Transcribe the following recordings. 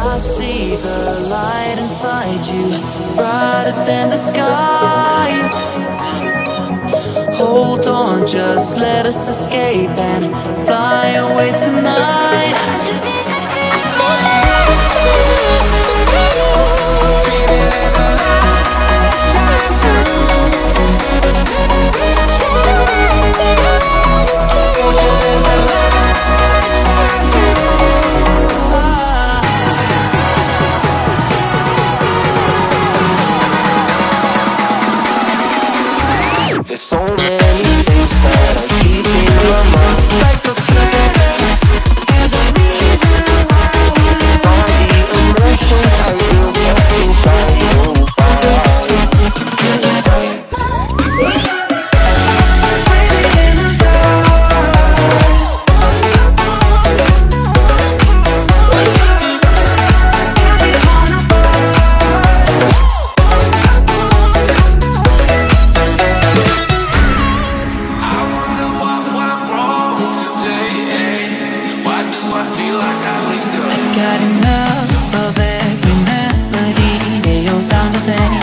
I see the light inside you, brighter than the skies. Hold on, just let us escape and fly away tonight. There's so many things that I keep in my mind, like the planets. There's a reason why we live. All the emotions I built up inside your body. Breathing in the stars. Got enough of every melody, they all sound the same.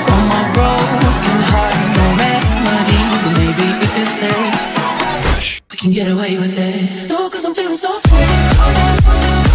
From my broken heart, no remedy, but maybe if we stay, we can get away with it. No, 'cause I'm feeling so free.